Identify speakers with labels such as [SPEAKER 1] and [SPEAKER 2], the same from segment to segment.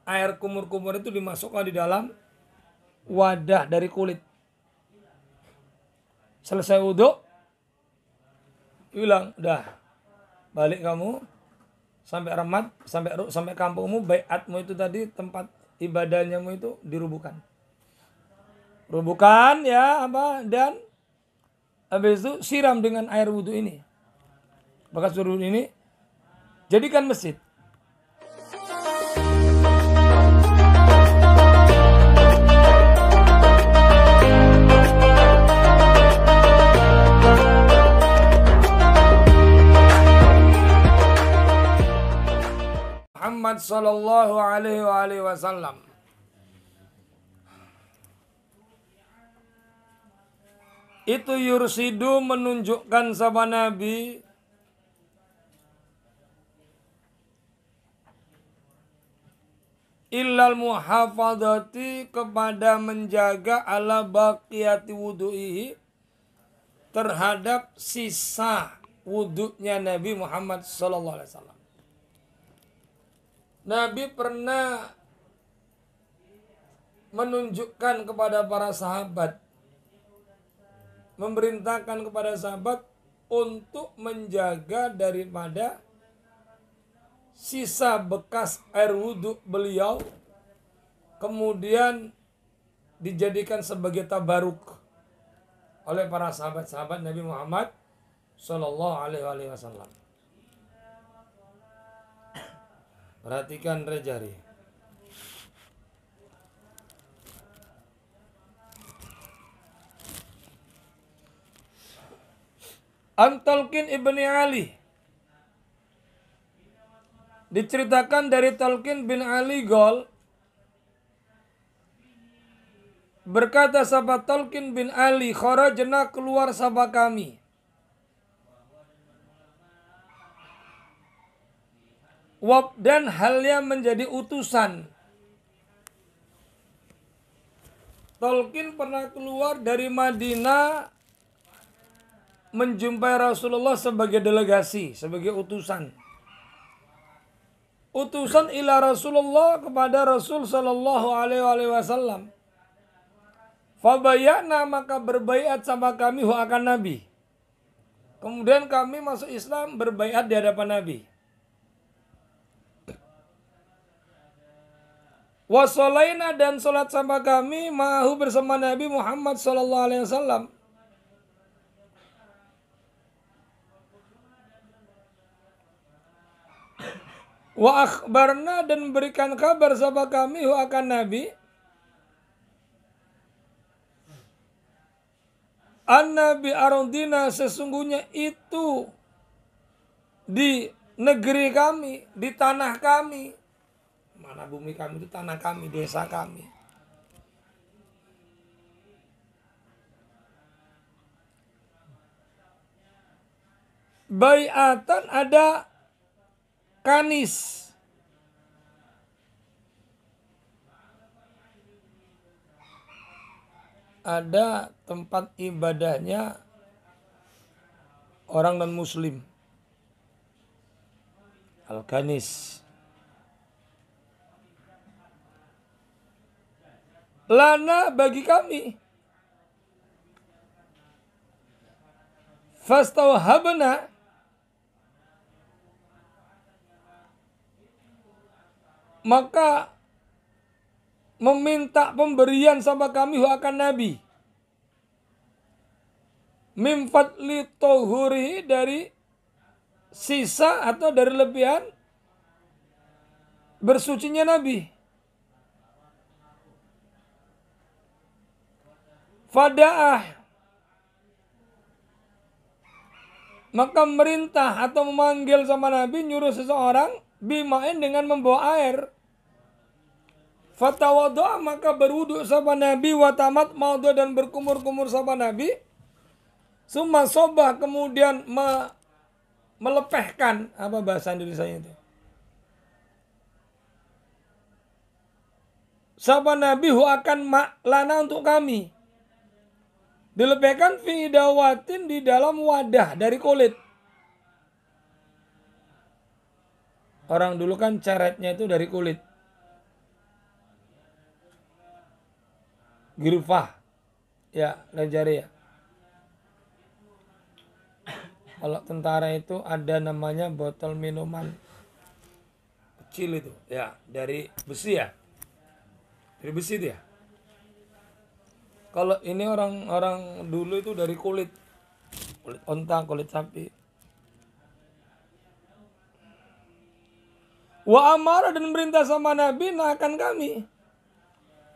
[SPEAKER 1] air kumur-kumur itu dimasukkan di dalam wadah dari kulit. Selesai wudhu, bilang, udah balik kamu sampai Remat, sampai kampungmu, baiatmu itu tadi, tempat ibadahnya itu dirubuhkan. Rubuhkan ya apa, dan habis itu siram dengan air wudhu ini. Bekas wudhu ini jadikan masjid. Muhammad sallallahu alaihi wasallam. Itu yursidu menunjukkan sama Nabi illal muhafadati kepada menjaga ala baqiyati wudu'ihi terhadap sisa wudunya Nabi Muhammad sallallahu alaihi wasallam. Nabi pernah menunjukkan kepada para sahabat, memerintahkan kepada sahabat untuk menjaga daripada sisa bekas air wudhu beliau, kemudian dijadikan sebagai tabaruk oleh para sahabat-sahabat Nabi Muhammad Sallallahu Alaihi Wasallam. Perhatikan rejari. An-Talqin ibni Ali. Diceritakan dari Talqin bin Ali Gol. Berkata sahabat Talqin bin Ali, kharajna keluar sahabat kami. Dan halnya menjadi utusan. Talqin pernah keluar dari Madinah menjumpai Rasulullah sebagai delegasi, sebagai utusan. Utusan ila Rasulullah kepada Rasul sallallahu alaihi wasallam. Fabayana maka berbaiat sama kami akan Nabi. Kemudian kami masuk Islam berbaiat di hadapan Nabi. Wasolaina dan solat sama kami ma'ahu bersama Nabi Muhammad sallallahu alaihi wasallam. Wa akhbarna dan memberikan kabar sama kami akan Nabi. An-Nabi Arundina sesungguhnya itu di negeri kami, di tanah kami. Mana bumi kami itu tanah kami, desa kami. Baiatan ada kanis. Ada tempat ibadahnya orang non-muslim. Al-Kanis. Lana bagi kami. Fastawhabna maka meminta pemberian sama kami akan Nabi. Min fadli tuhuri dari sisa atau dari lebihan bersucinya Nabi. Fada'ah maka merintah atau memanggil sama Nabi, nyuruh seseorang bimain dengan membawa air. Fatawadha maka berwudu sama Nabi, watamat maudhu dan berkumur-kumur sama Nabi. Summa sobah kemudian melepehkan, apa bahasa Indonesianya itu? Sama Nabi akan lana untuk kami. Dilepehkan fi dawatin di dalam wadah dari kulit. Orang dulu kan caretnya itu dari kulit. Girfah. Ya, Rajaria. Kalau tentara itu ada namanya botol minuman kecil itu, ya, dari besi ya. Dari besi itu ya. Kalau ini orang-orang dulu itu dari kulit onta, kulit sapi. Wa amara, dan perintah sama Nabi akan kami.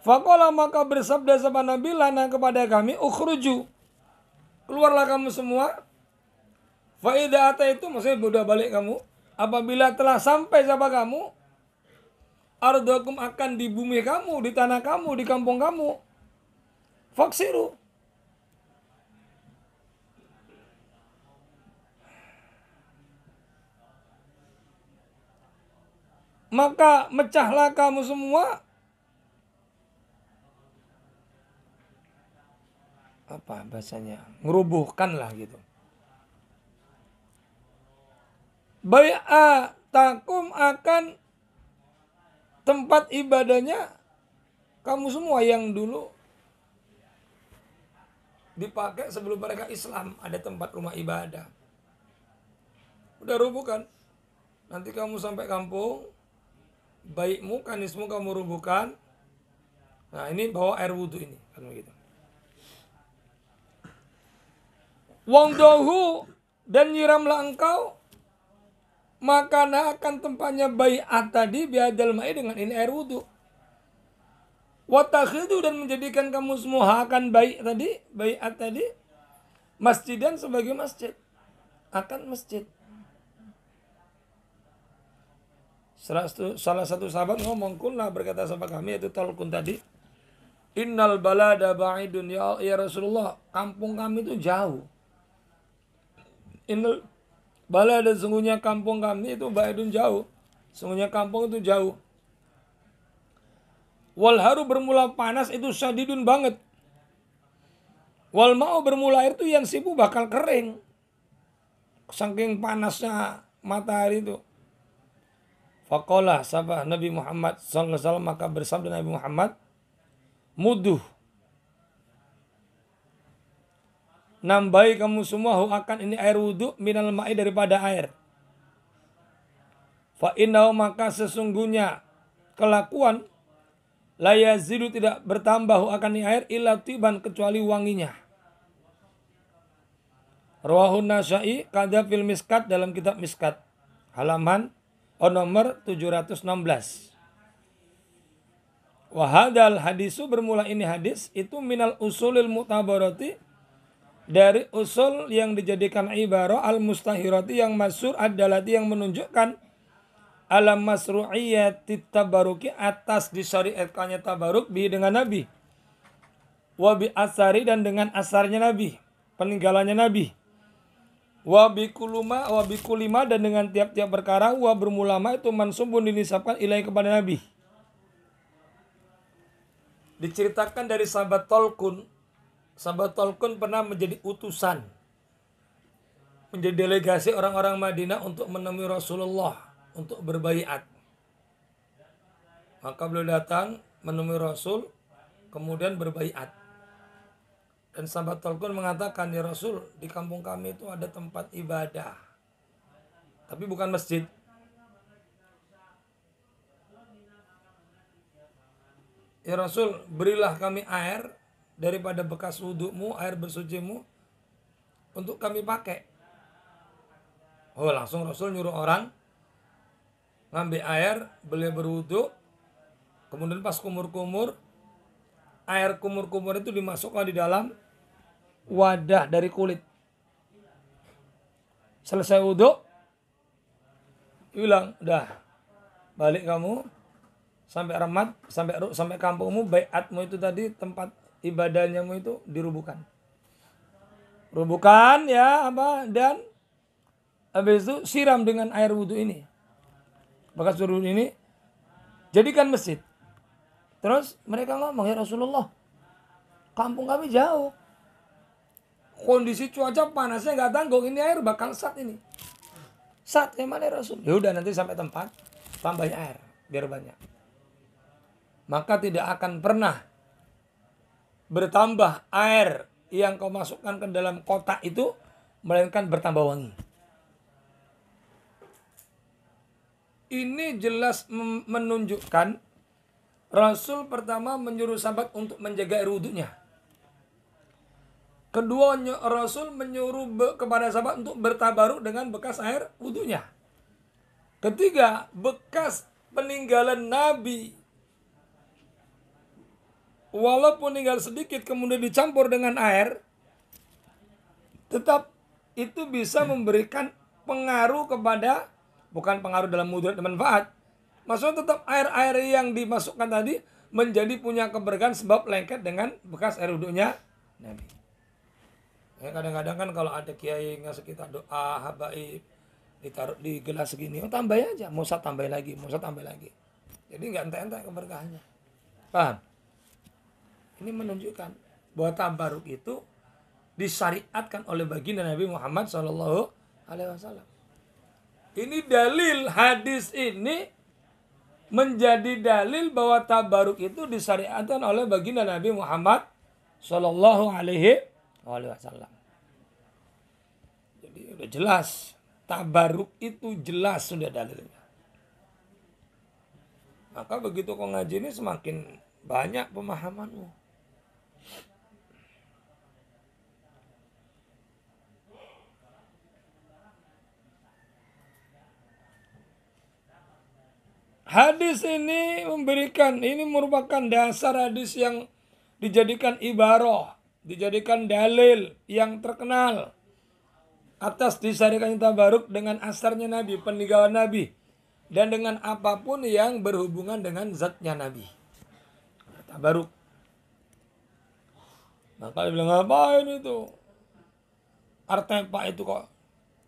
[SPEAKER 1] Faqala, maka bersabda sama Nabi lana kepada kami, ukhruju, keluarlah kamu semua. Fa idza ataitu, maksudnya sudah balik kamu. Apabila telah sampai sama kamu, ardakum, akan di bumi kamu, di tanah kamu, di kampung kamu. Faksiru, maka mecahlah kamu semua. Apa bahasanya? Ngerubuhkanlah gitu. Bai'atakum, akan tempat ibadahnya kamu semua yang dulu dipakai sebelum mereka Islam. Ada tempat rumah ibadah. Udah rubuhkan. Nanti kamu sampai kampung, baikmu, kanismu kamu rubuhkan. Nah, ini bawa air wudhu ini. Kan begitu. Wangdahu, dan nyiramlah engkau makanan akan tempatnya bai'at tadi biadal ma'i, dengan ini air wudhu. Watakhidu, dan menjadikan kamu semua akan bai'at tadi masjidan, sebagai masjid, akan masjid. Salah satu sahabat ngomong, kulna, berkata sama kami, yaitu Talqun tadi, innal balada ba'idun ya Rasulullah, kampung kami itu jauh. Innal balada, sungguhnya kampung kami itu ba'idun, jauh. Sungguhnya kampung itu jauh. Wal haru, bermula panas itu syadidun, banget. Wal ma'u, bermula air itu yang sibu, bakal kering. Saking panasnya matahari itu. Faqala, sabah Nabi Muhammad sallallahu alaihi wasallam, maka bersabda Nabi Muhammad, muduh, nambahi kamu semua akan ini air wudhu, minal ma'i, daripada air. Fa innahu, maka sesungguhnya kelakuan, la yazidu, tidak bertambah akan ini air, illa tiban, kecuali wanginya. Rawahun Nasa'i kada fil miskat, dalam kitab miskat, halaman nomor 716. Wahadal hadisu, bermula ini hadis itu minal usulil mutabarati, dari usul yang dijadikan ibarah, al mustahirati, yang masyhur, ad-dalati, yang menunjukkan alam masru'iyyati tabaruki, atas disyariatkannya tabaruk bi, dengan Nabi, wa bi asari, dan dengan asarnya Nabi, peninggalannya Nabi, wa bi kulima, dan dengan tiap-tiap perkara, wa bermulama itu mansubun, dinisabkan ilai, kepada Nabi. Diceritakan dari sahabat Talqun. Sahabat Talqun pernah menjadi utusan, menjadi delegasi orang-orang Madinah untuk menemui Rasulullah untuk berbaiat. Maka beliau datang menemui Rasul, kemudian berbaiat. Dan sahabat Talqun mengatakan, ya Rasul, di kampung kami itu ada tempat ibadah, tapi bukan masjid. Ya Rasul, berilah kami air daripada bekas wudhumu, air bersucimu, untuk kami pakai. Oh, langsung Rasul nyuruh orang ngambil air, beliau berwudhu, kemudian pas kumur-kumur, air kumur-kumur itu dimasukkan di dalam wadah dari kulit. Selesai wudhu, bilang, udah, balik kamu, sampai remat, sampai kampungmu, baiatmu itu tadi, tempat ibadahnya itu dirubuhkan. Rubuhkan ya, dan habis itu siram dengan air wudhu ini, bekas wudhu ini, jadikan masjid. Terus mereka ngomong, ya Rasulullah, kampung kami jauh, kondisi cuaca panasnya nggak tanggung, ini air bakal sat ini. Sat, gimana ya Rasul? Ya udah, nanti sampai tempat tambahin air biar banyak. Maka tidak akan pernah bertambah air yang kau masukkan ke dalam kotak itu, melainkan bertambah wangi. Ini jelas menunjukkan Rasul pertama menyuruh sahabat untuk menjaga air wudhunya. Kedua, Rasul menyuruh kepada sahabat untuk bertabaruk dengan bekas air wudhunya. Ketiga, bekas peninggalan Nabi, walaupun tinggal sedikit kemudian dicampur dengan air, tetap itu bisa memberikan pengaruh kepada, bukan pengaruh dalam mudarat dan manfaat. Maksudnya tetap air-air yang dimasukkan tadi menjadi punya keberkahan sebab lengket dengan bekas air wudhunya Nabi. Ya, kadang-kadang kan kalau ada kiai ngasih kita doa habaib, ditaruh di gelas segini, tambah aja, mau usah tambah lagi, mau usah tambah lagi. Jadi nggak entek-entek keberkahannya. Paham? Ini menunjukkan bahwa tabaruk itu disyariatkan oleh baginda Nabi Muhammad SAW. Ini dalil, hadis ini menjadi dalil bahwa tabaruk itu disyariatkan oleh baginda Nabi Muhammad SAW. Jadi udah jelas, tabaruk itu jelas sudah dalilnya. Maka begitu kau ngaji ini semakin banyak pemahamanmu. Hadis ini merupakan dasar hadis yang dijadikan ibarah, dijadikan dalil yang terkenal atas disyariatkannya tabaruk dengan asarnya Nabi, peninggalan Nabi, dan dengan apapun yang berhubungan dengan zatnya Nabi. Tabaruk. Maka dia bilang, ngapain itu? Artepak itu kok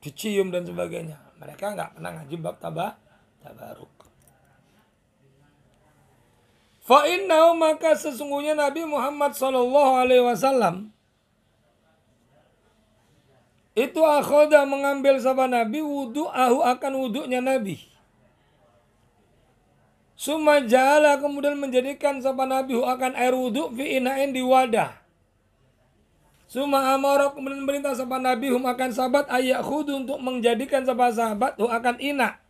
[SPEAKER 1] dicium dan sebagainya. Mereka nggak pernah ngaji bab tabaruk. Fa'innahu, maka sesungguhnya Nabi Muhammad SAW itu akhoda mengambil sahabat Nabi wudu'ahu akan wudu'nya Nabi. Summa ja'ala, kemudian menjadikan sahabat Nabi akan air wudu' fi ina'in di wadah. Summa amara, kemudian perintah sahabat Nabi akan sahabat ayak khudu untuk menjadikan sahabat akan ina.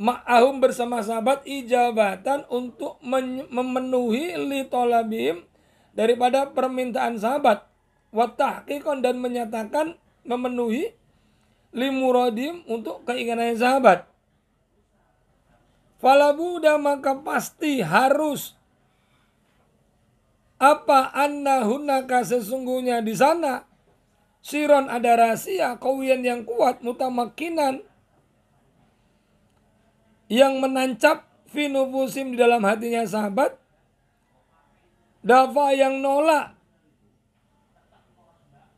[SPEAKER 1] Ma'ahum bersama sahabat ijabatan untuk memenuhi li tolabim daripada permintaan sahabat. Wa tahqiqan, dan menyatakan memenuhi li muradim untuk keinginan sahabat. Falabuda, maka pasti harus apa annahunaka, sesungguhnya di sana siron ada rahasia kawian yang kuat, mutamakinan yang menancap fi nufusim di dalam hatinya sahabat, dafa yang nolak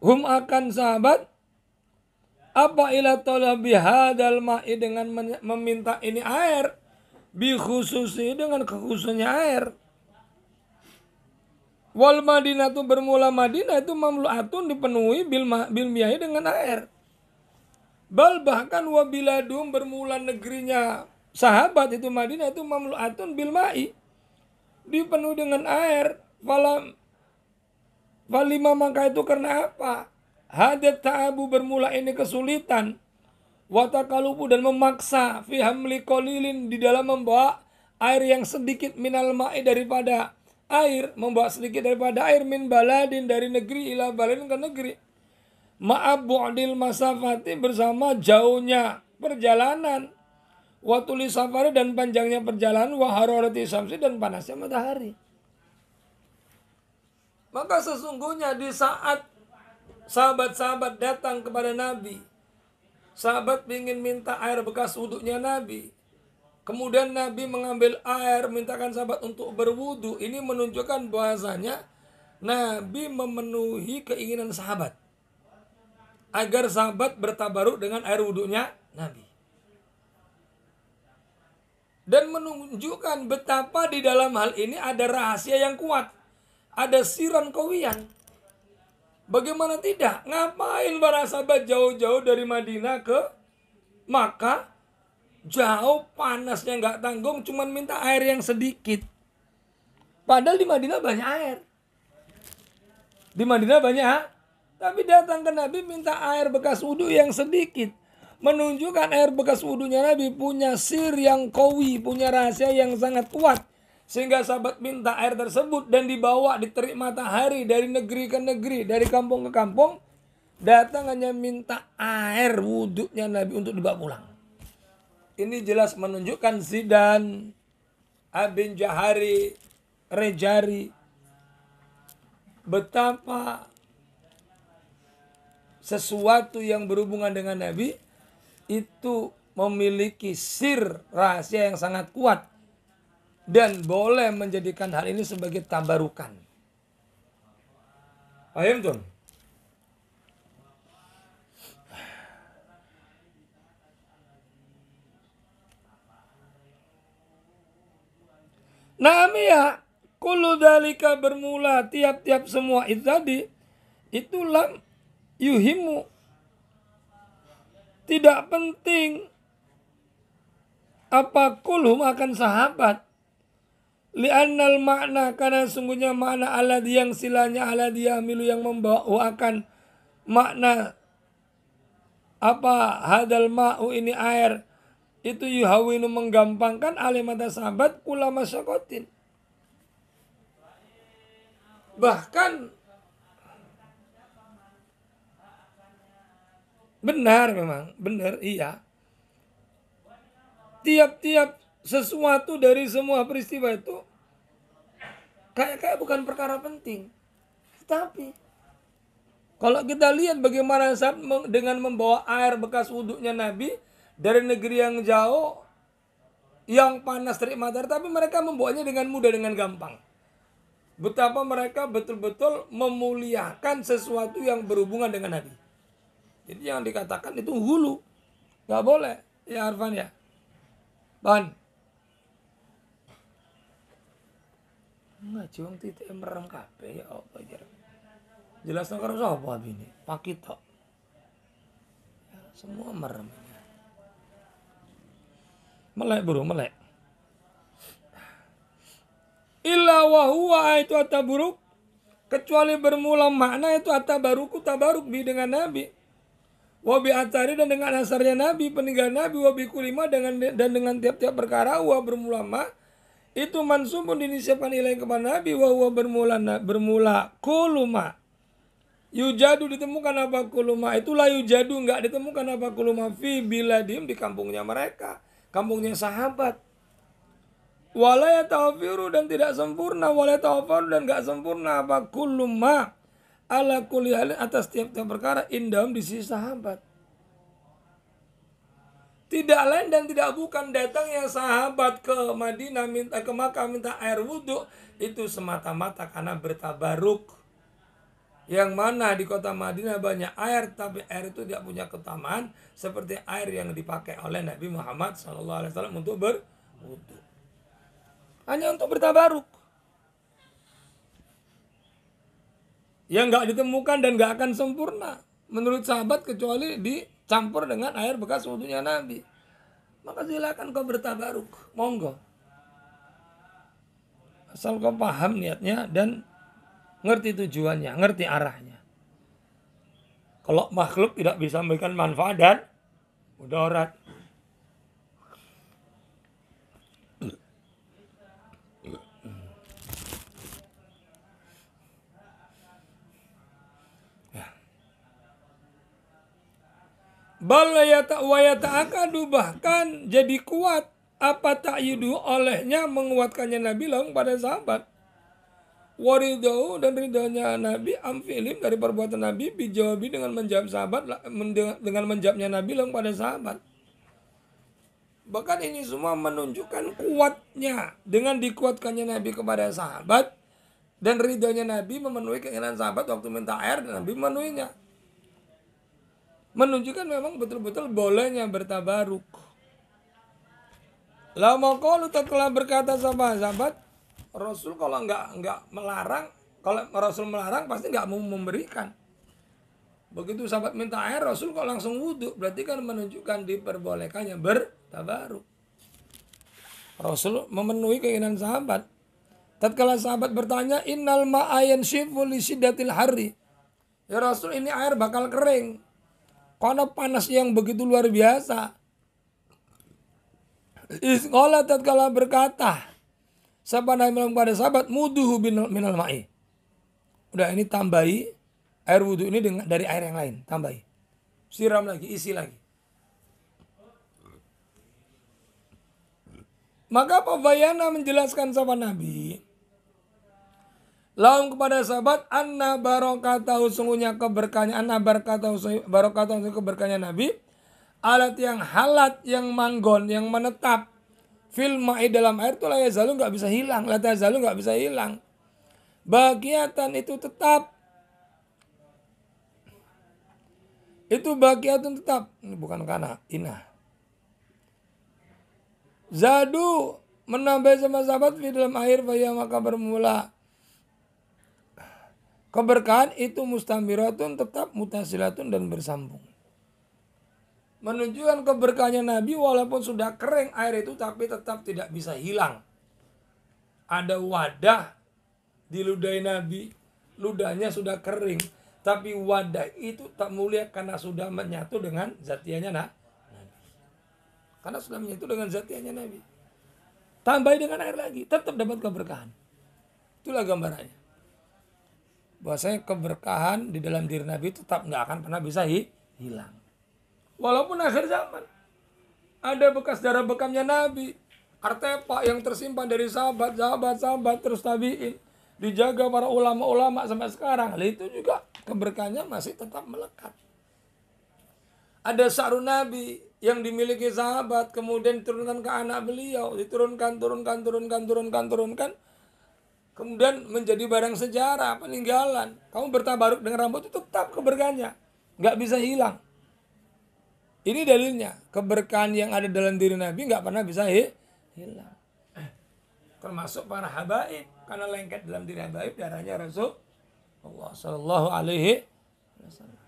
[SPEAKER 1] hum akan sahabat apa ila talabi hadal ma'i, dengan meminta ini air, bi khususi, dengan kekhususnya air. Wal Madinah, itu bermula Madinah itu mamlu'atun, dipenuhi bil miyahi, dengan air. Bal, bahkan wabiladum, bermula negerinya sahabat itu Madinah itu mamlu'atun bil ma'i, dipenuhi dengan air. Falima, maka itu karena apa? Hadat ta'abu, bermula ini kesulitan. Watakalupu, dan memaksa fi hamli qalilin, di dalam membawa air yang sedikit, minal ma'i, daripada air, membawa sedikit daripada air, min baladin, dari negeri, ila baladin, ke negeri. Ma'ab bu'dil masafati, bersama jauhnya perjalanan. Watuli safari, dan panjangnya perjalanan. Wa hararati samsi, dan panasnya matahari. Maka sesungguhnya di saat sahabat-sahabat datang kepada Nabi, sahabat ingin minta air bekas wudhunya Nabi, kemudian Nabi mengambil air, mintakan sahabat untuk berwudu. Ini menunjukkan bahwasanya Nabi memenuhi keinginan sahabat agar sahabat bertabaruk dengan air wudhunya Nabi. Dan menunjukkan betapa di dalam hal ini ada rahasia yang kuat, ada siran kawiyan. Bagaimana tidak? Ngapain para sahabat jauh-jauh dari Madinah ke Makkah? Jauh, panasnya nggak tanggung, cuman minta air yang sedikit. Padahal di Madinah banyak air. Di Madinah banyak, tapi datang ke Nabi minta air bekas wudhu yang sedikit. Menunjukkan air bekas wudhunya Nabi punya sir yang qawi, punya rahasia yang sangat kuat. Sehingga sahabat minta air tersebut dan dibawa diterik matahari dari negeri ke negeri, dari kampung ke kampung. Datang hanya minta air wudhunya Nabi untuk dibawa pulang. Ini jelas menunjukkan Zidan, Abin Jahari, Rejari, betapa sesuatu yang berhubungan dengan Nabi itu memiliki sir rahasia yang sangat kuat dan boleh menjadikan hal ini sebagai tabarukan. Paham tuh? Namanya kullu dzalika bermula tiap-tiap semua itu tadi itulah yuhimu, tidak penting apa kulhum akan sahabat, li'annal makna karena sungguhnya makna alladhi yang silanya alladhi yahmilu yang membawa akan makna apa hadal ma'u ini air itu yuhawinu menggampangkan alimata sahabat kula masyakotin. Bahkan benar memang, benar iya. Tiap-tiap sesuatu dari semua peristiwa itu kayak bukan perkara penting. Tapi kalau kita lihat bagaimana saat dengan membawa air bekas wudhunya Nabi dari negeri yang jauh, yang panas terik matahari, tapi mereka membawanya dengan mudah, dengan gampang. Betapa mereka betul-betul memuliakan sesuatu yang berhubungan dengan Nabi. Jadi yang dikatakan itu hulu. Gak boleh. Ya Arfan ya. Ban. Enggak cium titik merem kabeh ya apa jar. Jelas karo sapa ini? Pakito. Ya, semua merem. Melek bro, melek. Illa wa huwa itu ataburuk, kecuali bermula makna itu atabaruku tabaruk bi dengan Nabi. Wa bi atari dan dengan asarnya Nabi, peninggalan Nabi, wa bi kulima dan dengan tiap-tiap perkara wa bermula ma itu mansubun dinisabkan ilaih kepada Nabi, wa huwa bermula kuluma. Yujadu ditemukan apa kuluma, itulah yujadu enggak ditemukan apa kuluma fi biladim di kampungnya mereka, kampungnya sahabat. Wala yatawafiru dan tidak sempurna, wala yatawafaru dan enggak sempurna apa kuluma ala kulli halin atas tiap-tiap perkara indahum di sisi sahabat. Tidak lain dan tidak bukan datangnya sahabat ke Madinah minta ke Makkah minta air wudhu itu semata-mata karena bertabaruk. Yang mana di kota Madinah banyak air, tapi air itu tidak punya keutamaan seperti air yang dipakai oleh Nabi Muhammad SAW untuk berwudhu. Hanya untuk bertabaruk. Yang nggak ditemukan dan nggak akan sempurna menurut sahabat kecuali dicampur dengan air bekas wudhunya Nabi. Maka silakan kau bertabaruk, monggo. Asal kau paham niatnya dan ngerti tujuannya, ngerti arahnya. Kalau makhluk tidak bisa memberikan manfaat dan mudarat. Bal yata'akadu bahkan jadi kuat apa ta'yidu olehnya menguatkannya Nabi lahum pada sahabat. Waridau dan ridhonya Nabi amfilim dari perbuatan Nabi bijawabi dengan menjawab sahabat dengan menjawabnya Nabi lahum pada sahabat. Bahkan ini semua menunjukkan kuatnya dengan dikuatkannya Nabi kepada sahabat dan ridhonya Nabi memenuhi keinginan sahabat waktu minta air dan Nabi memenuhinya. Menunjukkan memang betul-betul bolehnya bertabaruk. Lama kalau telah berkata sama sahabat, Rasul kalau nggak melarang, kalau Rasul melarang pasti nggak mau memberikan. Begitu sahabat minta air, Rasul kok langsung wudhu, berarti kan menunjukkan diperbolehkannya bertabaruk. Rasul memenuhi keinginan sahabat. tatkala sahabat bertanya, innal ma'ayan shifu li syiddatil harri. Ya Rasul, ini air bakal kering karena panas yang begitu luar biasa. Isqala tatkala berkata sahabat Nabi kepada sahabat, muduhu minal ma'i. Udah, ini tambahi air wudhu ini dari air yang lain, tambahi. Siram lagi, isi lagi. Maka Pabayana menjelaskan sahabat Nabi, lahum kepada sahabat, anna barokatahu sungguhnya keberkahnya, anna barokatahu keberkahnya Nabi, alat yang halat, yang manggon, yang menetap, fil ma'i dalam air itu la yazalu nggak bisa hilang, la tazalu nggak bisa hilang. Bagiatan itu tetap, itu bagiatun tetap, ini bukan kana, inah. Zadu menambah sama sahabat di dalam air, faya maka bermula keberkahan itu mustamiratun tetap, mutasilatun dan bersambung. Menunjukkan keberkahannya Nabi walaupun sudah kering air itu tapi tetap tidak bisa hilang. Ada wadah di ludah Nabi, ludahnya sudah kering, tapi wadah itu tak mulia karena sudah menyatu dengan zatianya Nabi. Karena sudah menyatu dengan zatianya Nabi. Tambahi dengan air lagi, tetap dapat keberkahan. Itulah gambarannya. Bahwasanya keberkahan di dalam diri Nabi tetap nggak akan pernah bisa hilang. Walaupun akhir zaman ada bekas darah bekamnya Nabi, artepak yang tersimpan dari sahabat terus tabiin, dijaga para ulama-ulama sampai sekarang. Hal itu juga keberkahannya masih tetap melekat. Ada sarung Nabi yang dimiliki sahabat, kemudian diturunkan ke anak beliau, diturunkan, kemudian menjadi barang sejarah, peninggalan. Kamu bertabaruk dengan rambut itu tetap keberkahannya, nggak bisa hilang. Ini dalilnya, keberkahan yang ada dalam diri Nabi nggak pernah bisa hilang. Termasuk para habaib, karena lengket dalam diri habaib darahnya Rasulullah Sallallahu Alaihi Wasallam.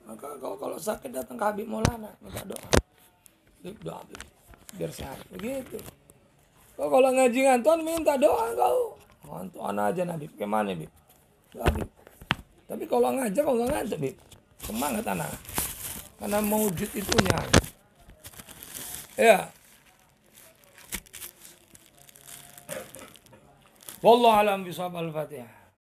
[SPEAKER 1] Maka kalau sakit datang ke Habib Maulana, minta doa. Doa biar sehat. Begitu. Kalau ngaji ngantuan minta doa kau. Ngantuan aja Nabi. Kemana Bib? Habib. Tapi kalau ngajar kalau nggak ngajar Bib. Semangat anak. Karena maujud itunya. Ya. Wallahu a'lam bishawab. Al-Fatihah.